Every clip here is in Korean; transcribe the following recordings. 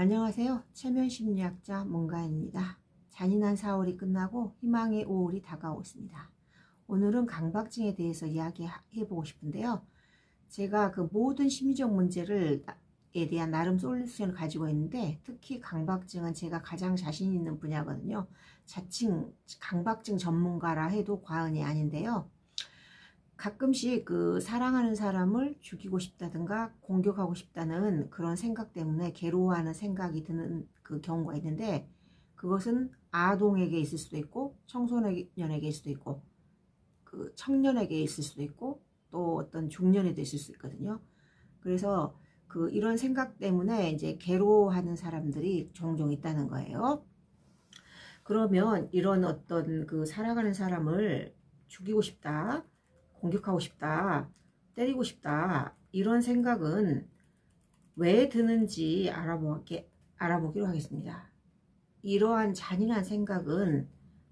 안녕하세요. 체면심리학자 문가인입니다. 잔인한 4월이 끝나고 희망의 5월이 다가오고 있습니다. 오늘은 강박증에 대해서 이야기해보고 싶은데요. 제가 그 모든 심리적 문제에 대한 나름 솔루션을 가지고 있는데, 특히 강박증은 제가 가장 자신 있는 분야거든요. 자칭 강박증 전문가라 해도 과언이 아닌데요. 가끔씩 그 사랑하는 사람을 죽이고 싶다든가 공격하고 싶다는 그런 생각 때문에 괴로워하는 생각이 드는 그 경우가 있는데, 그것은 아동에게 있을 수도 있고 청소년에게 있을 수도 있고 그 청년에게 있을 수도 있고 또 어떤 중년에도 있을 수 있거든요. 그래서 이런 생각 때문에 이제 괴로워하는 사람들이 종종 있다는 거예요. 그러면 이런 어떤 그 사랑하는 사람을 죽이고 싶다, 공격하고 싶다, 때리고 싶다, 이런 생각은 왜 드는지 알아보기로 하겠습니다. 이러한 잔인한 생각은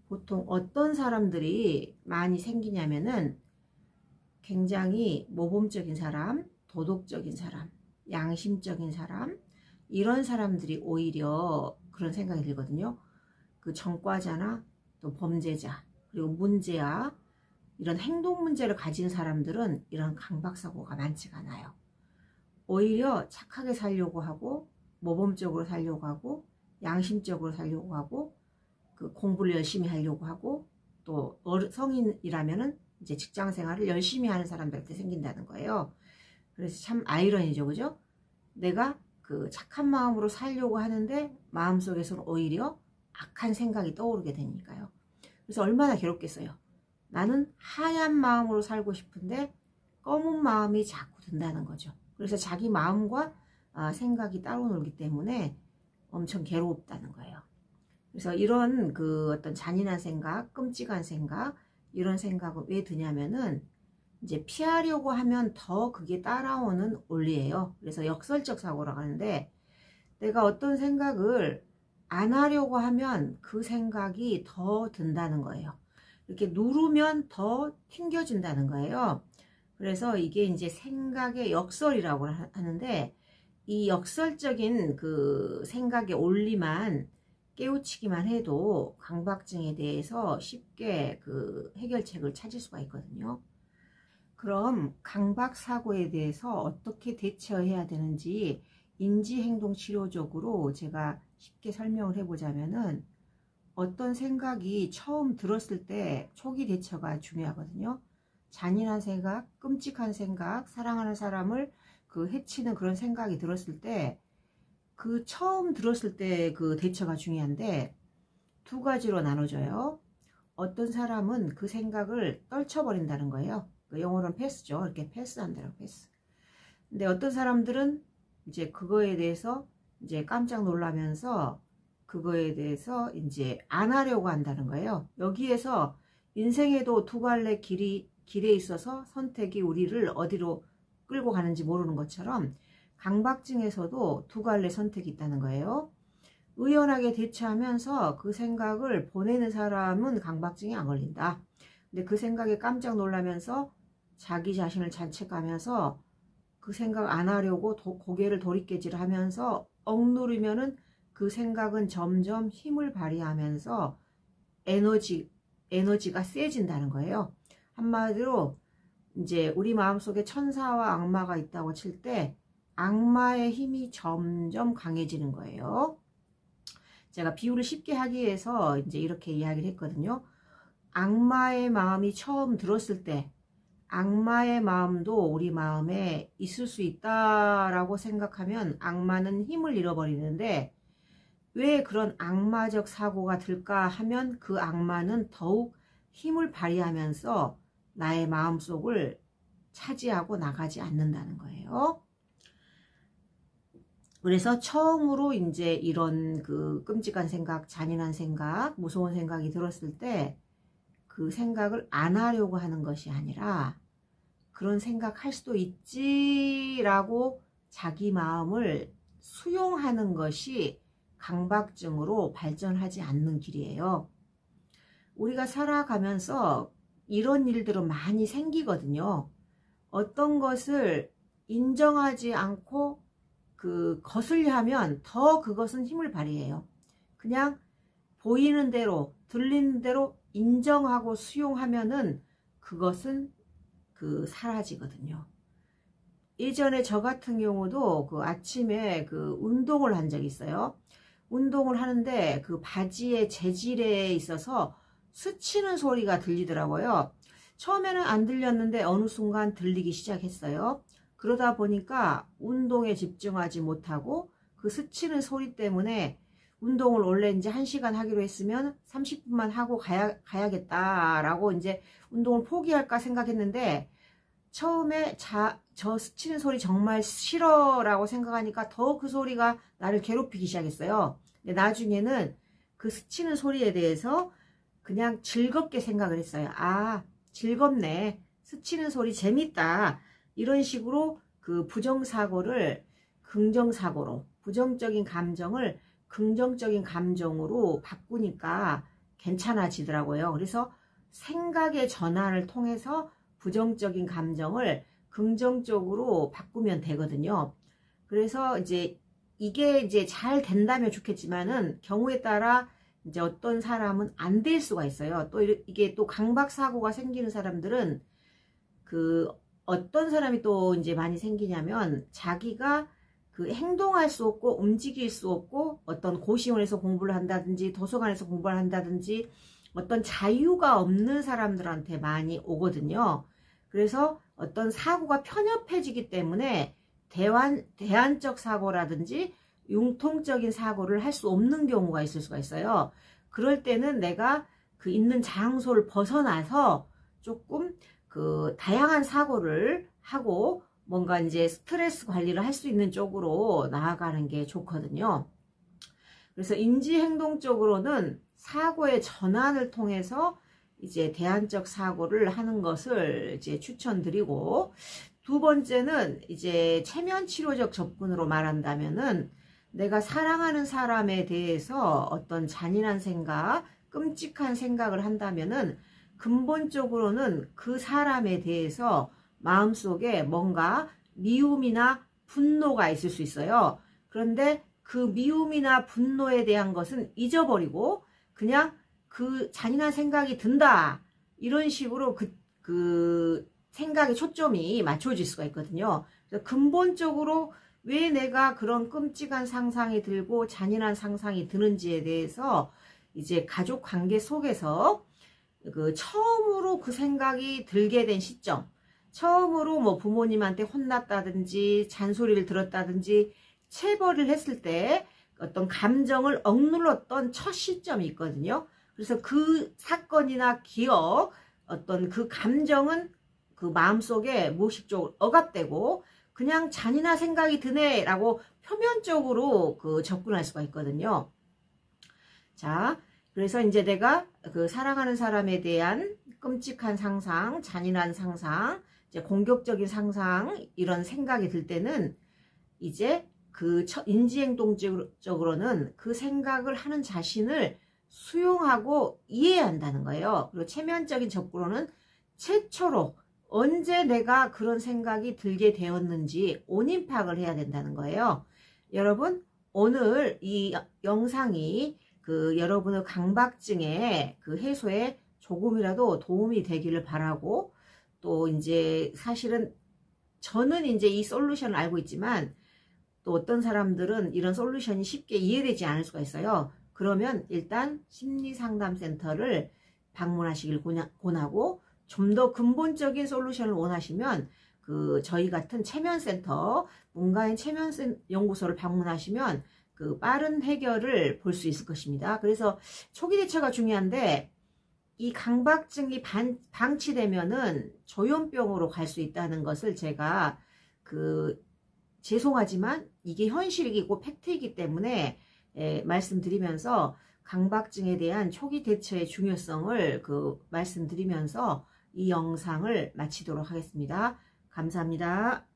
보통 어떤 사람들이 많이 생기냐면은 굉장히 모범적인 사람, 도덕적인 사람, 양심적인 사람, 이런 사람들이 오히려 그런 생각이 들거든요. 그 전과자나 또 범죄자, 그리고 문제아, 이런 행동 문제를 가진 사람들은 이런 강박사고가 많지가 않아요. 오히려 착하게 살려고 하고, 모범적으로 살려고 하고, 양심적으로 살려고 하고, 그 공부를 열심히 하려고 하고, 또 성인이라면은 이제 직장 생활을 열심히 하는 사람들한테 생긴다는 거예요. 그래서 참 아이러니죠, 그죠? 내가 그 착한 마음으로 살려고 하는데 마음속에서는 오히려 악한 생각이 떠오르게 되니까요. 그래서 얼마나 괴롭겠어요. 나는 하얀 마음으로 살고 싶은데 검은 마음이 자꾸 든다는 거죠. 그래서 자기 마음과 생각이 따로 놀기 때문에 엄청 괴롭다는 거예요. 그래서 이런 그 어떤 잔인한 생각, 끔찍한 생각, 이런 생각은 왜 드냐면은 이제 피하려고 하면 더 그게 따라오는 원리예요. 그래서 역설적 사고라고 하는데, 내가 어떤 생각을 안 하려고 하면 그 생각이 더 든다는 거예요. 이렇게 누르면 더 튕겨진다는 거예요. 그래서 이게 이제 생각의 역설이라고 하는데, 이 역설적인 그 생각의 원리만 깨우치기만 해도 강박증에 대해서 쉽게 그 해결책을 찾을 수가 있거든요. 그럼 강박사고에 대해서 어떻게 대처해야 되는지 인지행동치료적으로 제가 쉽게 설명을 해보자면은, 어떤 생각이 처음 들었을 때 초기 대처가 중요하거든요. 잔인한 생각, 끔찍한 생각, 사랑하는 사람을 해치는 그런 생각이 들었을 때, 그 처음 들었을 때 그 대처가 중요한데, 두 가지로 나눠져요. 어떤 사람은 그 생각을 떨쳐버린다는 거예요. 영어로는 패스죠. 이렇게 패스한다고, 패스. 근데 어떤 사람들은 이제 그거에 대해서 이제 깜짝 놀라면서 그거에 대해서 이제 안 하려고 한다는 거예요. 여기에서 인생에도 두 갈래 길에 있어서 선택이 우리를 어디로 끌고 가는지 모르는 것처럼 강박증에서도 두 갈래 선택이 있다는 거예요. 의연하게 대처하면서 그 생각을 보내는 사람은 강박증이 안 걸린다. 근데 그 생각에 깜짝 놀라면서 자기 자신을 자책하면서 그 생각 안 하려고 고개를 도리깨질하면서 억누르면은 그 생각은 점점 힘을 발휘하면서 에너지가 세진다는 거예요. 한마디로 이제 우리 마음속에 천사와 악마가 있다고 칠 때 악마의 힘이 점점 강해지는 거예요. 제가 비유를 쉽게 하기 위해서 이제 이렇게 이야기를 했거든요. 악마의 마음이 처음 들었을 때 악마의 마음도 우리 마음에 있을 수 있다라고 생각하면 악마는 힘을 잃어버리는데, 왜 그런 악마적 사고가 들까 하면 그 악마는 더욱 힘을 발휘하면서 나의 마음속을 차지하고 나가지 않는다는 거예요. 그래서 처음으로 이제 이런 그 끔찍한 생각, 잔인한 생각, 무서운 생각이 들었을 때 그 생각을 안 하려고 하는 것이 아니라, 그런 생각 할 수도 있지라고 자기 마음을 수용하는 것이 강박증으로 발전하지 않는 길이에요. 우리가 살아가면서 이런 일들은 많이 생기거든요. 어떤 것을 인정하지 않고 그 거슬려 하면 더 그것은 힘을 발휘해요. 그냥 보이는 대로 들리는 대로 인정하고 수용하면은 그것은 그 사라지거든요. 예전에 저 같은 경우도 그 아침에 그 운동을 한 적이 있어요. 운동을 하는데 그 바지의 재질에 있어서 스치는 소리가 들리더라고요. 처음에는 안 들렸는데 어느 순간 들리기 시작했어요. 그러다 보니까 운동에 집중하지 못하고 그 스치는 소리 때문에 운동을 원래 이제 1시간 하기로 했으면 30분만 하고 가야겠다라고 이제 운동을 포기할까 생각했는데 처음에 저 스치는 소리 정말 싫어라고 생각하니까 더 그 소리가 나를 괴롭히기 시작했어요. 근데 나중에는 그 스치는 소리에 대해서 그냥 즐겁게 생각을 했어요. 아, 즐겁네. 스치는 소리 재밌다. 이런 식으로 그 부정사고를 긍정사고로, 부정적인 감정을 긍정적인 감정으로 바꾸니까 괜찮아지더라고요. 그래서 생각의 전환을 통해서 부정적인 감정을 긍정적으로 바꾸면 되거든요. 그래서 이제 이게 이제 잘 된다면 좋겠지만은 경우에 따라 이제 어떤 사람은 안 될 수가 있어요. 또 이게 또 강박사고가 생기는 사람들은 그 어떤 사람이 또 이제 많이 생기냐면 자기가 그 행동할 수 없고 움직일 수 없고 어떤 고시원에서 공부를 한다든지 도서관에서 공부를 한다든지 어떤 자유가 없는 사람들한테 많이 오거든요. 그래서 어떤 사고가 편협해지기 때문에 대안적 사고라든지 융통적인 사고를 할 수 없는 경우가 있을 수가 있어요. 그럴 때는 내가 그 있는 장소를 벗어나서 조금 그 다양한 사고를 하고 뭔가 이제 스트레스 관리를 할 수 있는 쪽으로 나아가는 게 좋거든요. 그래서 인지행동적으로는 사고의 전환을 통해서 이제 대안적 사고를 하는 것을 이제 추천드리고, 두 번째는 이제 체면치료적 접근으로 말한다면은 내가 사랑하는 사람에 대해서 어떤 잔인한 생각, 끔찍한 생각을 한다면은 근본적으로는 그 사람에 대해서 마음속에 뭔가 미움이나 분노가 있을 수 있어요. 그런데 그 미움이나 분노에 대한 것은 잊어버리고 그냥 그 잔인한 생각이 든다. 이런 식으로 그 생각의 초점이 맞춰질 수가 있거든요. 그래서 근본적으로 왜 내가 그런 끔찍한 상상이 들고 잔인한 상상이 드는지에 대해서 이제 가족 관계 속에서 그 처음으로 그 생각이 들게 된 시점, 처음으로 뭐 부모님한테 혼났다든지 잔소리를 들었다든지 체벌을 했을 때 어떤 감정을 억눌렀던 첫 시점이 있거든요. 그래서 그 사건이나 기억, 어떤 그 감정은 그 마음속에 무의식적으로 억압되고 그냥 잔인한 생각이 드네 라고 표면적으로 그 접근할 수가 있거든요. 자, 그래서 이제 내가 그 사랑하는 사람에 대한 끔찍한 상상, 잔인한 상상, 이제 공격적인 상상, 이런 생각이 들 때는 이제 그 인지행동적으로는 그 생각을 하는 자신을 수용하고 이해한다는 거예요. 그리고 체면적인 접근으로는 최초로 언제 내가 그런 생각이 들게 되었는지 원인 파악을 해야 된다는 거예요. 여러분, 오늘 이 영상이 그 여러분의 강박증의 그 해소에 조금이라도 도움이 되기를 바라고, 또 이제 사실은 저는 이제 이 솔루션을 알고 있지만 또 어떤 사람들은 이런 솔루션이 쉽게 이해되지 않을 수가 있어요. 그러면 일단 심리상담센터를 방문하시길 권하고, 좀 더 근본적인 솔루션을 원하시면 그 저희 같은 체면센터, 문가인 체면연구소를 방문하시면 그 빠른 해결을 볼 수 있을 것입니다. 그래서 초기 대처가 중요한데 이 강박증이 방치되면은 조현병으로 갈 수 있다는 것을 제가 죄송하지만 이게 현실이고 팩트이기 때문에 말씀드리면서 강박증에 대한 초기 대처의 중요성을 말씀드리면서 이 영상을 마치도록 하겠습니다. 감사합니다.